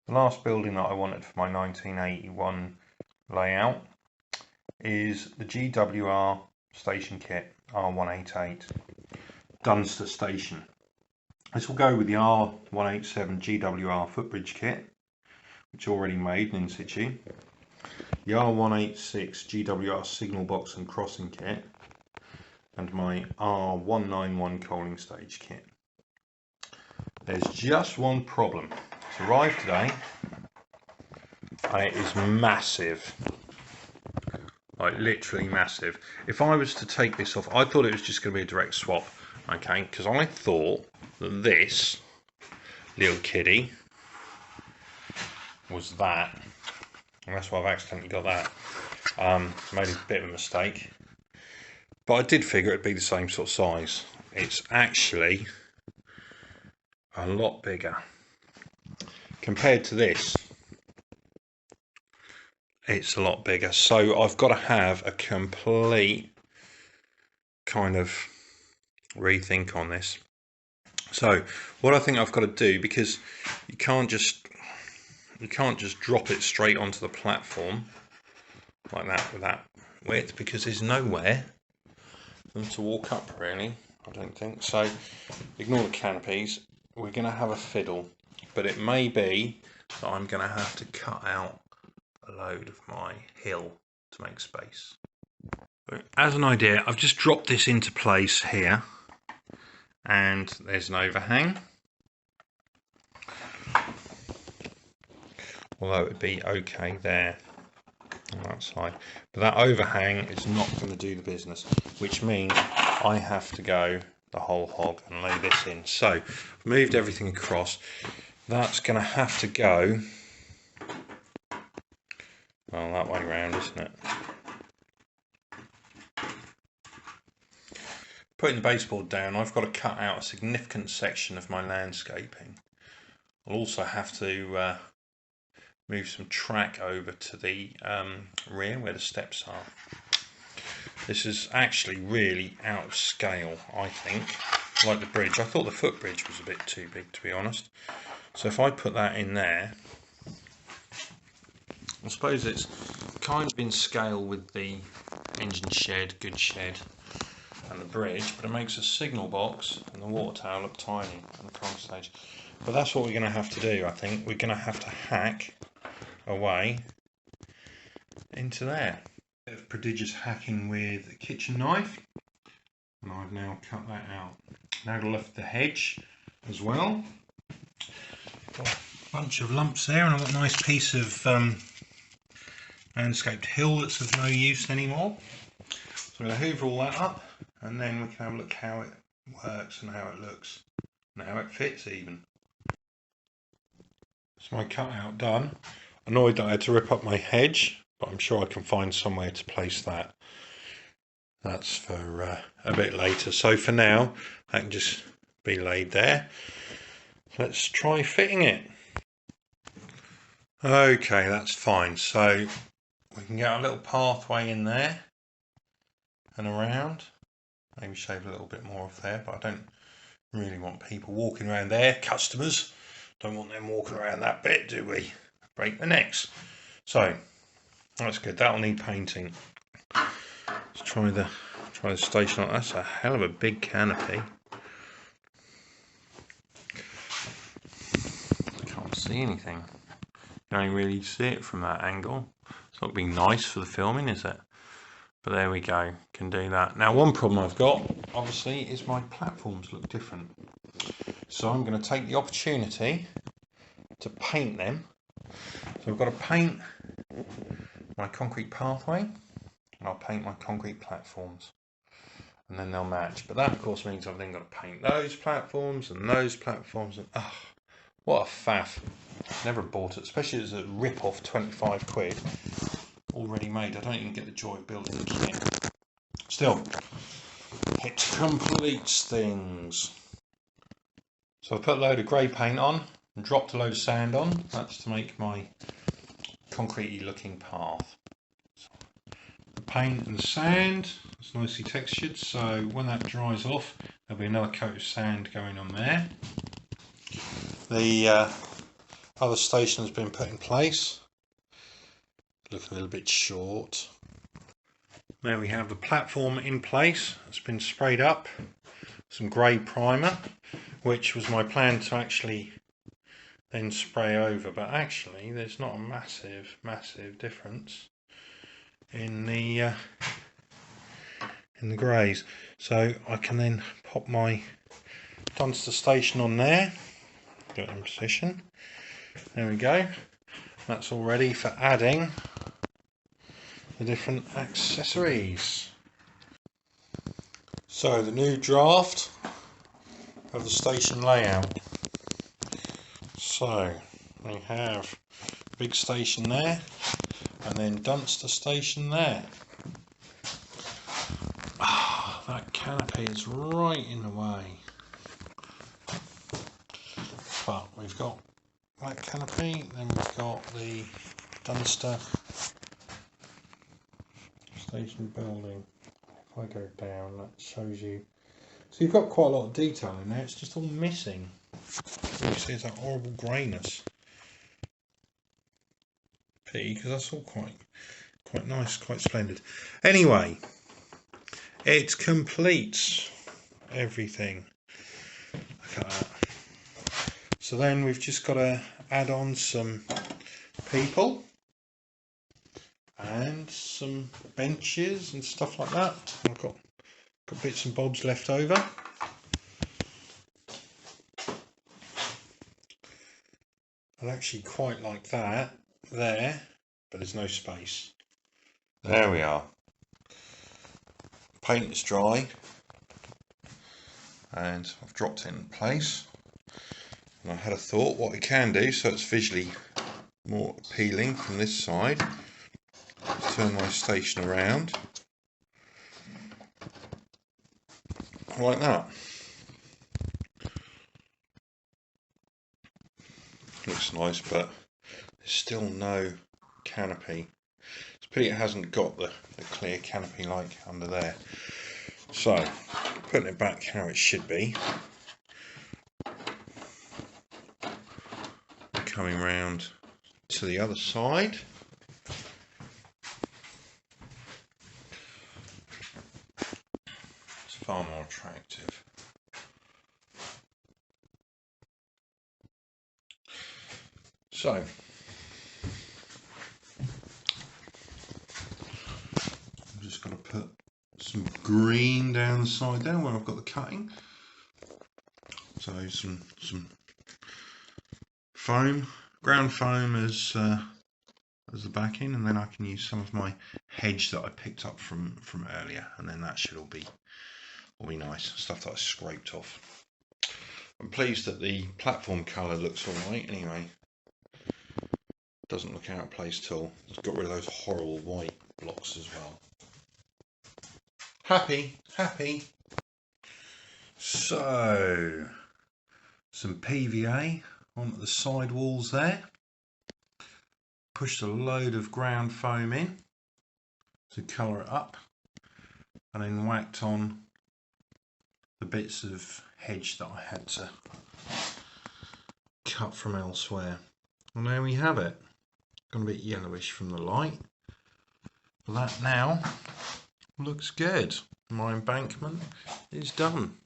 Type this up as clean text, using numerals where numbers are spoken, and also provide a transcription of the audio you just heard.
The last building that I wanted for my 1981 layout is the GWR station kit R188 Dunster station. This will go with the R187 GWR footbridge kit, which is already made in situ, the R186 GWR signal box and crossing kit, and my R191 coaling stage kit. There's just one problem. It's arrived today and it is massive, like literally massive. If I was to take this off, I thought it was just going to be a direct swap, okay, because I thought that this little kiddie was that, and that's why I've accidentally got that. Made a bit of a mistake, but I did figure it'd be the same sort of size. It's actually a lot bigger compared to this. It's a lot bigger, so I've got to have a complete kind of rethink on this. So what I think I've got to do, because you can't just drop it straight onto the platform like that with that width, because there's nowhere for them to walk up, really, I don't think. So ignore the canopies. We're going to have a fiddle, but it may be that I'm going to have to cut out a load of my hill to make space. As an idea, I've just dropped this into place here, and there's an overhang, although it would be okay there on that side, but that overhang is not going to do the business, which means I have to go the whole hog and lay this in. So I've moved everything across. That's going to have to go, well, that way round, isn't it? Putting the baseboard down, I've got to cut out a significant section of my landscaping. I'll also have to move some track over to the rear where the steps are. This is actually really out of scale, I think, like the bridge. I thought the footbridge was a bit too big, to be honest. So if I put that in there, I suppose it's kind of in scale with the engine shed, goods shed, and the bridge, but it makes a signal box and the water tower look tiny on the control stage. But that's what we're going to have to do, I think. We're going to have to hack away into there. A bit of prodigious hacking with a kitchen knife, and I've now cut that out. Now to lift the hedge as well. Got a bunch of lumps there, and I've got a nice piece of landscaped hill that's of no use anymore. So I'm going to hoover all that up, and then we can have a look how it works and how it looks and how it fits even. That's my cutout done. Annoyed that I had to rip up my hedge, but I'm sure I can find somewhere to place that. That's for a bit later. So for now, that can just be laid there. Let's try fitting it. Okay, that's fine. So we can get a little pathway in there and around. Maybe shave a little bit more off there, but I don't really want people walking around there. Customers, don't want them walking around that bit, do we? Break their necks. So that's good. That'll need painting. Let's try the station. That's a hell of a big canopy. Can't see anything. You don't really see it from that angle. It's not being nice for the filming, is it? But there we go. Can do that. Now, one problem I've got, obviously, is my platforms look different. So I'm going to take the opportunity to paint them. So I've got to paint my concrete pathway, and I'll paint my concrete platforms, and then they'll match. But that, of course, means I've then got to paint those platforms, and oh, what a faff. Never bought it, especially as a rip-off 25 quid, already made. I don't even get the joy of building the kit. Still, it completes things. So I put a load of grey paint on and dropped a load of sand on. That's to make my concretey looking path. So the paint and the sand, it's nicely textured, so when that dries off there'll be another coat of sand going on there. The other station has been put in place. Looking a little bit short. There we have the platform in place. It's been sprayed up. Some grey primer, which was my plan to actually then spray over, but actually there's not a massive difference in the greys. So I can then pop my Dunster station on there, get it in position. There we go. That's all ready for adding the different accessories. So the new draft of the station layout. So we have big station there, and then Dunster station there. Ah, that canopy is right in the way. But we've got that canopy, then we've got the Dunster station building. If I go down, that shows you. So you've got quite a lot of detail in there. It's just all missing. You see, it's that horrible greyness. Pity, because that's all quite nice, quite splendid. Anyway, it completes everything. Look at that. So then we've just got to add on some people and some benches and stuff like that. I've got bits and bobs left over. I'd actually quite like that there, but there's no space. There we are. Paint is dry and I've dropped it in place. And I had a thought what we can do so it's visually more appealing from this side. Let's turn my station around like that. Looks nice, but there's still no canopy. It's a pity it hasn't got the clear canopy like under there. So putting it back how it should be. Coming round to the other side. It's far more attractive. So I'm just going to put some green down the side there where I've got the cutting. So some foam, ground foam as the backing, and then I can use some of my hedge that I picked up from earlier, and then that should all be nice. Stuff that I scraped off. I'm pleased that the platform colour looks alright anyway. Doesn't look out of place at all. It's got rid of those horrible white blocks as well. Happy. So some PVA onto the side walls there. Pushed a load of ground foam in to colour it up, and then whacked on the bits of hedge that I had to cut from elsewhere. And there we have it. Gone a bit yellowish from the light, but that now looks good. My embankment is done.